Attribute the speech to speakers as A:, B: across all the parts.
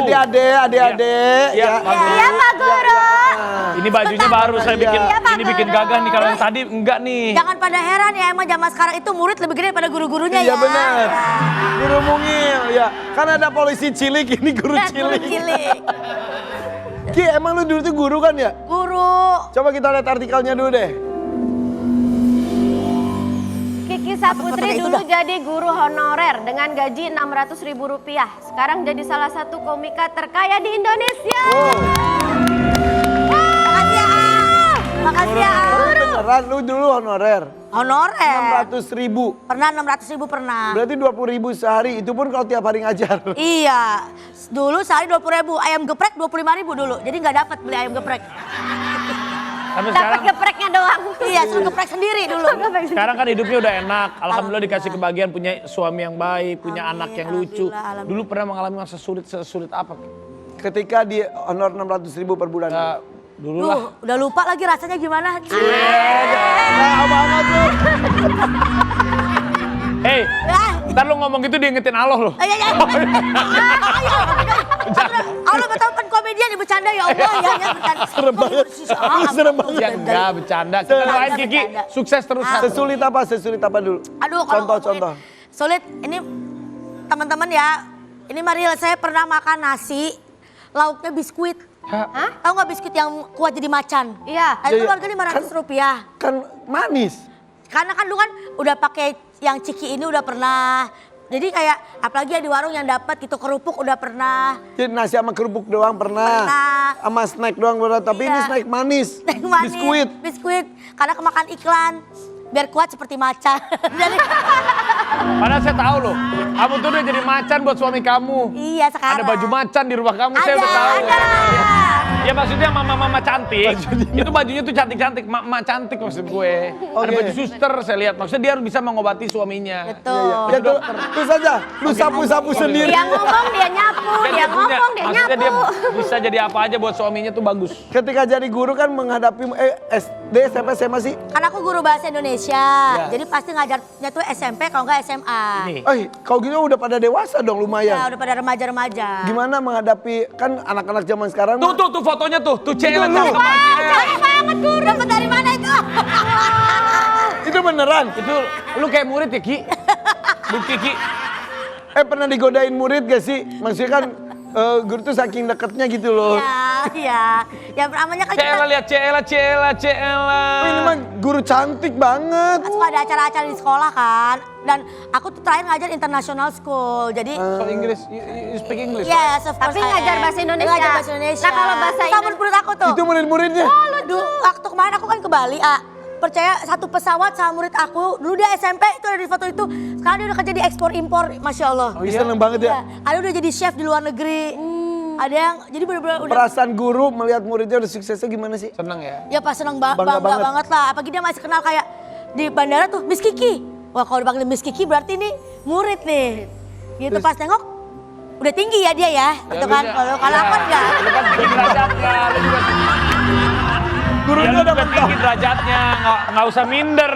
A: Adik-adik.
B: Iya, Pak Guru.
C: Ini bajunya baru saya bikin, ini bikin gagah nih. Kalau yang tadi enggak nih.
B: Jangan pada heran ya, emang zaman sekarang itu murid lebih gede daripada guru-gurunya ya.
A: Iya benar. Guru mungil ya. Kan ada polisi cilik, ini guru cilik. Ki, emang lu dulu tuh guru kan ya?
B: Guru.
A: Coba kita lihat artikelnya dulu deh.
D: Kiki Saputri dulu jadi guru honorer dengan gaji Rp600.000. Sekarang jadi salah satu komika terkaya di Indonesia.
B: Makasih ya, makasih ya.
A: Beneran lu dulu honorer?
B: Honorer.
A: 600.000.
B: Pernah 600.000 pernah.
A: Berarti 20.000 sehari, itu pun kalau tiap hari ngajar.
B: Iya, dulu sehari 20.000, ayam geprek 25.000 dulu. Jadi nggak dapat beli ayam geprek.
C: Tapi
D: Dapat
C: sekarang,
D: gepreknya doang.
B: Iya, suruh geprek sendiri dulu.
C: sekarang kan hidupnya udah enak. Alhamdulillah dikasih kebahagiaan punya suami yang baik, punya anak yang lucu.
B: alhamdulillah.
C: Dulu pernah mengalami masa sulit apa?
A: Ketika di honor 600.000 per bulan.
C: Ya, dulu lah.
B: Udah lupa lagi rasanya gimana.
A: Nah, banget tuh.
C: Hei, ntar lu ngomong gitu dia ngetin Allah loh.
B: Allah betul kan komedian ya bercanda ya Allah ya.
A: Serem banget. Serem banget.
C: Ya enggak, bercanda. Kita doain Kiki sukses terus.
A: Sesulit apa dulu?
B: Aduh, kalau
A: Contoh.
B: sulit, ini teman-teman ya. Ini Mariel, saya pernah makan nasi, lauknya biskuit.
D: Hah?
B: Tahu nggak biskuit yang kuat jadi macan?
D: Iya.
B: Nah, itu harganya Rp500.
A: Kan manis.
B: Karena kan dulu kan udah pakai yang ciki ini udah pernah. Jadi kayak apalagi ya di warung yang dapat gitu kerupuk udah pernah.
A: Jadi nasi sama kerupuk doang pernah. Sama snack doang pernah. Tapi ini snack manis.
B: Snack manis. Biskuit. Karena kemakan iklan. Biar kuat seperti macan. Jadi
C: Padahal saya tahu loh, kamu tuh udah jadi macan buat suami kamu.
B: iya sekarang.
C: Ada baju macan di rumah kamu, saya udah tahu. Ya maksudnya mama-mama cantik, itu bajunya tuh cantik-cantik, mak cantik maksud gue. Ada baju suster saya lihat, maksudnya dia harus bisa mengobati suaminya.
B: Betul.
A: Ya terus aja, lu sapu-sapu sendiri.
D: Dia ngomong, dia nyapu. Dia ngomong, dia
C: Maksudnya dia
D: nyapu.
C: bisa jadi apa aja buat suaminya tuh bagus.
A: Ketika jadi guru kan menghadapi SD, SMP, SMA sih.
B: Karena aku guru bahasa Indonesia. Jadi pasti ngajarnya tuh SMP kalau nggak SMA.
A: Kalau gitu udah pada dewasa dong
B: Ya
A: lumayan.
B: udah pada remaja-remaja.
A: Gimana menghadapi, kan anak-anak zaman sekarang.
C: Tuh fotonya tuh cewek
A: lu.
C: cakep banget.
B: Cakep banget guru. Dapat dari mana itu?
A: Itu beneran.
C: Itu lu kayak murid ya Ki? Bu Kiki.
A: Pernah digodain murid gak sih? Maksudnya kan guru tuh saking deketnya gitu loh.
B: Iya. Ya namanya kan kita
C: Cela lihat Cela.
A: Oh, ini mah guru cantik banget.
B: suka ada acara-acara di sekolah kan. Dan aku tuh terakhir ngajar international school. Jadi
C: So Inggris, you speak English?
B: yes, of course.
D: Tapi ngajar bahasa Indonesia.
B: Ngajar bahasa Indonesia.
D: Nah, kalau bahasa
B: sama murid aku tuh.
A: Itu murid-muridnya.
B: Dulu waktu kemarin aku kan ke Bali, percaya satu pesawat sama murid aku, dulu dia SMP itu ada di foto itu, sekarang dia udah kerja di ekspor impor, Masya Allah.
A: Oh, iya? Seneng banget ya.
B: Ada udah jadi chef di luar negeri, ada yang jadi bener-bener udah.
A: Perasaan guru melihat muridnya udah suksesnya gimana sih?
C: Seneng ya?
B: Ya pas seneng
A: Bangga
B: bangga
A: banget.
B: banget lah, apalagi dia masih kenal kayak di bandara tuh Miss Kiki. Wah kalau dipanggil Miss Kiki berarti nih murid nih. Gitu pas nengok udah tinggi ya dia ya, gitu kan. Kalau aku enggak.
C: Lu kan tinggi derajatnya, lu juga
A: Gurunya
C: udah
A: udah
C: tinggi derajatnya, nggak usah minder.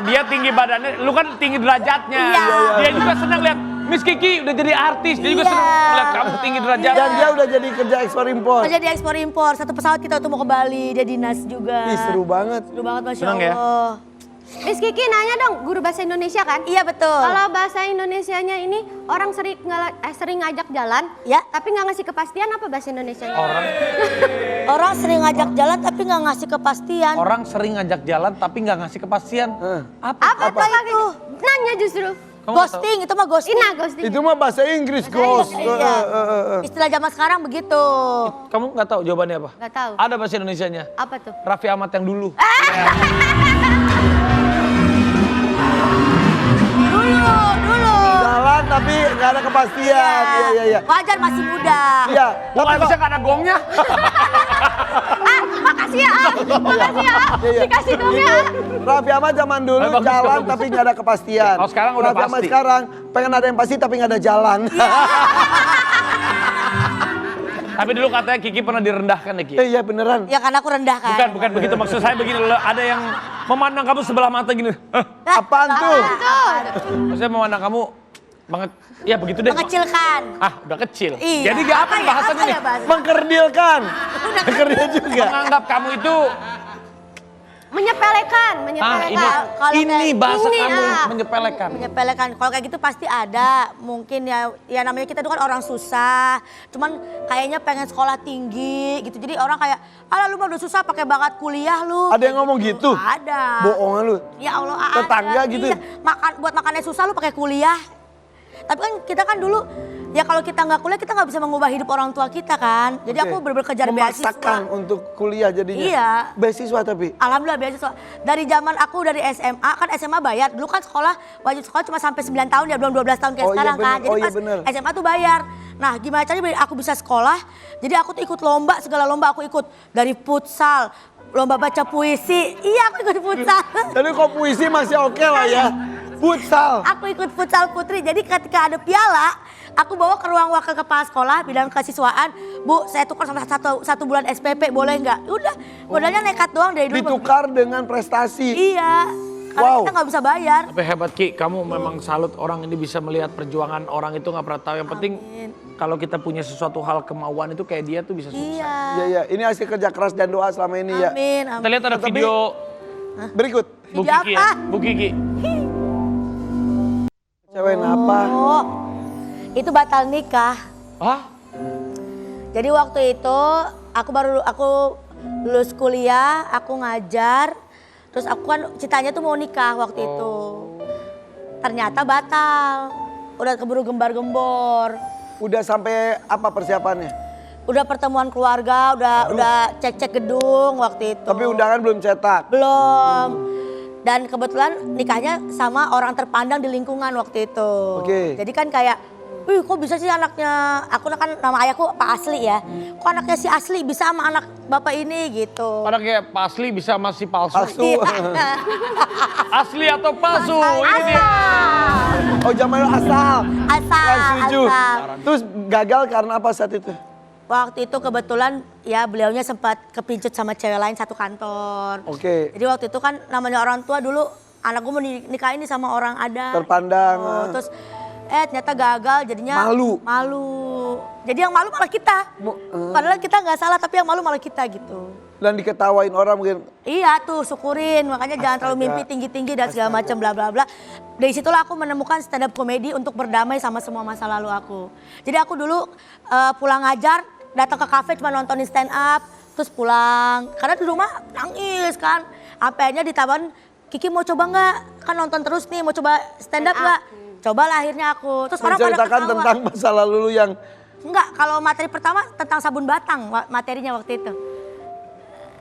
C: Dia tinggi badannya, lu kan tinggi derajatnya.
B: Iya.
C: Dia juga senang lihat Miss Kiki udah jadi artis, dia juga
B: Iya.
C: senang lihat kamu tinggi derajatnya.
A: Dan dia udah jadi kerja ekspor impor.
B: Kerja di ekspor impor, satu pesawat kita tuh mau ke Bali, dia dinas juga.
A: Ih, seru banget.
B: Seru banget Masya
C: Senang ya?
B: Allah.
D: Miss Kiki nanya dong, guru bahasa Indonesia kan?
B: Iya betul.
D: Kalau bahasa Indonesianya ini orang sering ngajak jalan,
B: Ya.
D: tapi nggak ngasih kepastian apa bahasa Indonesianya?
B: Orang sering ngajak jalan tapi nggak ngasih kepastian.
C: Orang sering ngajak jalan tapi nggak ngasih kepastian.
D: Apa itu? Nanya justru.
C: Kamu nggak
B: Ghosting, itu mah ghosting.
D: Ina ghosting.
A: Itu mah bahasa Inggris, Ghost.
B: Iya. Istilah zaman sekarang begitu.
C: Kamu nggak tahu jawabannya apa?
D: Nggak tahu.
C: Ada bahasa Indonesianya.
D: Apa tuh?
C: Raffi Ahmad yang dulu.
B: Dulu.
A: Jalan tapi nggak ada kepastian. Iya.
B: Wajar masih muda.
A: Iya.
C: Tapi bisa nggak ada gongnya?
D: Makasih ya, makasih ya.
A: Iya.
D: Dikasih dong ya.
A: Raffi Ahmad zaman dulu
C: Bagus,
A: jalan
C: bagus.
A: tapi nggak ada kepastian.
C: Oh, sekarang udah
A: Raffi Ahmad
C: pasti.
A: sekarang pengen ada yang pasti tapi nggak ada jalan.
C: Tapi dulu katanya Kiki pernah direndahkan ya Ki?
A: Iya beneran.
B: Ya karena aku rendah kan.
C: Bukan begitu, maksud saya begini loh, ada yang memandang kamu sebelah mata gini.
A: Apaan tuh?
C: Maksudnya memandang kamu Ya begitu deh.
B: Mengecilkan.
C: Udah kecil.
B: Iya.
C: Jadi gak apa
B: ya?
C: bahasanya
B: Apa
C: nih?
B: ya bahasa?
A: Mengkerdilkan. Mengkerdil juga.
C: Menganggap kamu itu
D: Menyepelekan.
C: ini bahasa
D: ini,
C: kamu
D: ah.
C: menyepelekan.
B: Menyepelekan. Kalau kayak gitu pasti ada. Mungkin ya namanya kita itu kan orang susah. Cuman kayaknya pengen sekolah tinggi gitu. Jadi orang kayak, alah lu mah udah susah pakai bakat kuliah lu.
A: Ada yang ngomong gitu?
B: Ada.
A: Bohongan lu.
B: Ya Allah ada.
A: Tetangga gitu?
B: Iya. Buat makannya susah lu pakai kuliah. Tapi kan kita kan dulu, ya kalau kita nggak kuliah kita nggak bisa mengubah hidup orang tua kita kan. Jadi
A: Oke.
B: aku bener-bener kejar beasiswa.
A: Memaksakan untuk kuliah jadinya.
B: Iya.
A: Beasiswa tapi.
B: Alhamdulillah beasiswa. Dari zaman aku dari SMA, kan SMA bayar. Dulu kan sekolah, wajib sekolah cuma sampai 9 tahun ya, belum 12 tahun kayak
A: Oh iya
B: sekarang kan.
A: bener,
B: Jadi
A: oh iya
B: pas
A: bener.
B: SMA tuh bayar. Nah gimana caranya biar aku bisa sekolah, jadi aku tuh ikut lomba, segala lomba aku ikut. Dari futsal, lomba baca puisi, iya aku ikut futsal.
A: Jadi kok puisi masih oke lah ya. Futsal.
B: Aku ikut futsal putri, jadi ketika ada piala, aku bawa ke ruang wakil kepala sekolah bidang kesiswaan. Bu, saya tukar sama satu bulan SPP, boleh nggak? Udah, modalnya nekat doang dari dulu.
A: Ditukar dengan prestasi.
B: Iya, karena
A: Wow.
B: kita nggak bisa bayar.
C: Tapi hebat Ki, kamu memang salut orang ini bisa melihat perjuangan orang itu nggak pernah tahu. Yang penting kalau kita punya sesuatu hal kemauan itu kayak dia tuh bisa sukses.
B: Iya.
A: Iya, ini hasil kerja keras dan doa selama ini ya.
B: Amin,
C: Kita
B: amin.
C: lihat ada
A: Tapi-
C: video
A: Berikut.
C: Bu
B: Video
C: Kiki
B: apa?
C: ya. Bu Kiki.
A: Cewek apa?
B: Oh, itu batal nikah.
C: Hah?
B: Jadi waktu itu aku lulus kuliah, aku ngajar, terus aku kan citanya tuh mau nikah waktu itu. Ternyata batal, udah keburu gembar-gembor.
A: Udah sampai apa persiapannya?
B: Udah pertemuan keluarga, udah cek-cek gedung waktu itu.
A: Tapi undangan belum cetak.
B: Belum. Dan kebetulan nikahnya sama orang terpandang di lingkungan waktu itu.
A: Oke.
B: Jadi kan kayak, wih kok bisa sih anaknya, aku kan nama ayahku Pak Asli ya. Kok anaknya si Asli bisa sama anak bapak ini gitu.
C: Padahal kayak asli bisa masih palsu.
A: Palsu.
B: Iya.
C: Asli atau palsu? Ini dia.
A: Oh zaman lu asal.
B: Asal,
A: Nggak setuju.
B: asal.
A: Terus gagal karena apa saat itu?
B: Waktu itu kebetulan ya beliaunya sempat kepincut sama cewek lain satu kantor.
A: Oke.
B: Jadi waktu itu kan namanya orang tua dulu, anak gue mau nikahin nih sama orang ada.
A: Terpandang.
B: Oh, terus ternyata gagal jadinya
A: Malu.
B: Jadi yang malu malah kita. Padahal kita nggak salah tapi yang malu malah kita gitu.
A: Dan diketawain orang mungkin.
B: Iya tuh syukurin, makanya jangan terlalu mimpi tinggi-tinggi dan segala macam bla bla bla. Dari situlah aku menemukan stand up comedy untuk berdamai sama semua masa lalu aku. Jadi aku dulu pulang ngajar, datang ke kafe cuma nontonin stand up, terus pulang. Karena di rumah nangis kan. Akhirnya ditawarin, Kiki mau coba nggak? Kan nonton terus nih, mau coba stand up nggak? Cobalah akhirnya aku. Terus orang pada
A: Menceritakan
B: ketawa.
A: tentang masa lalu lu yang.
B: Enggak, kalau materi pertama tentang sabun batang materinya waktu itu.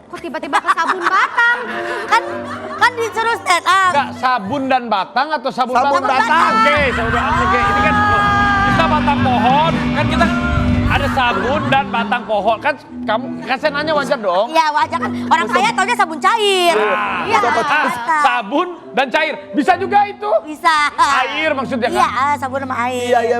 D: Kok tiba-tiba ke sabun batang?
B: Kan disuruh stand up.
C: Enggak, sabun dan batang atau sabun,
A: Sabun batang.
C: Oke, sabun batang. Oke, ini kan kita batang pohon, kan kita ada sabun dan batang pohon. Kan kamu, kan saya nanya wajar dong.
B: Iya wajar kan, orang kaya taunya sabun cair. Iya, batang.
C: Sabun dan cair. Bisa juga itu.
B: Bisa.
C: Air maksudnya kan?
B: Iya, sabun sama air.
A: Iya.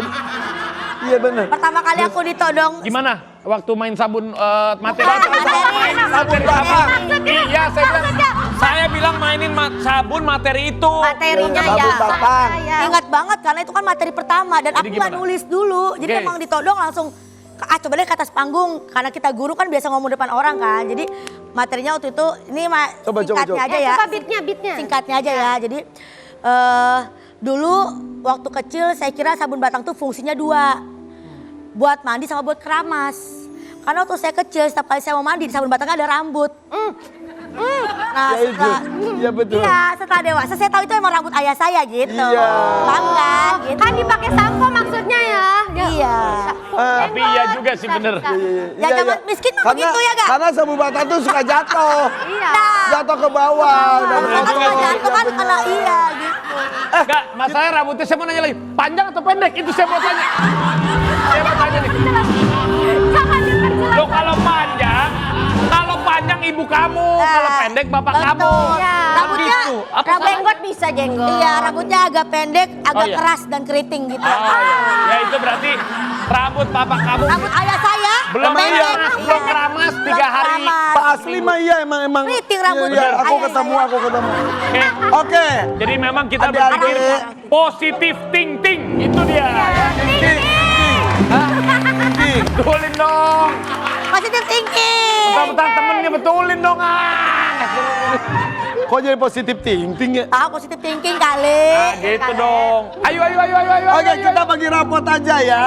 A: Iya benar.
B: Pertama kali aku ditodong.
C: Gimana waktu main sabun materi?
A: Sabun batang.
C: Iya, saya bilang mainin sabun materi itu.
B: Materinya ya.
A: Sabun batang.
B: Ingat banget karena itu kan materi pertama dan aku nggak
C: gimana?
B: nulis dulu. Jadi
C: Oke.
B: emang ditodong langsung coba deh ke atas panggung karena kita guru kan biasa ngomong depan orang kan. Jadi materinya waktu itu ini
A: Coba.
B: singkatnya aja ya.
D: Coba beatnya.
B: Singkatnya aja ya. Jadi dulu waktu kecil saya kira sabun batang tuh fungsinya 2. Buat mandi sama buat keramas. Karena waktu saya kecil setiap kali saya mau mandi di sabun batangnya ada rambut. Nah,
A: Ya itu. Iya betul.
B: Iya, setelah dewasa saya tahu itu emang rambut ayah saya gitu.
A: Iya.
B: Bangga gitu.
D: Kan dipakai sampo maksudnya ya.
B: Iya.
C: Tapi iya juga sih bener.
B: Ya zaman miskin mah begitu ya gak?
A: Karena sabun batang tuh suka jatuh.
D: Iya.
A: Jatuh ke bawah. Dan
B: Kalau
C: juga
B: suka
C: sih.
B: jatuh kan kalau iya gitu.
C: Enggak, masalahnya rambutnya saya mau nanya lagi. Panjang atau pendek? Itu saya mau tanya. Saya mau tanya nih.
D: Jangan diperjelas.
C: Loh kalau panjang ibu kamu, kalau pendek bapak kamu.
B: Betul.
D: Iya.
B: Rambutnya,
C: Gitu. Apa
B: rambut-
D: Jenggot bisa jenggot.
B: iya rambutnya agak pendek, agak
C: iya.
B: keras dan keriting gitu.
C: Ya itu berarti rambut bapak kamu
B: Rambut ayah saya
C: belum
B: pendek,
C: belum keramas 3 hari.
B: keramas.
A: Pak Asli mah iya emang.
B: Keriting rambutnya.
A: Iya, aku
B: Ayah
A: ketemu.
B: saya.
C: Oke.
A: Oke.
C: Jadi memang kita
A: Adik-adik.
C: berpikir positif thinking. Itu dia. Betulin dong.
B: Positif thinking.
C: Bentar-bentar temennya betulin dong.
A: Kok jadi positif thinking ya?
B: Tahu positif thinking kali.
C: Nah, gitu dong. Ayo.
A: Oke, kita bagi rapot aja ya.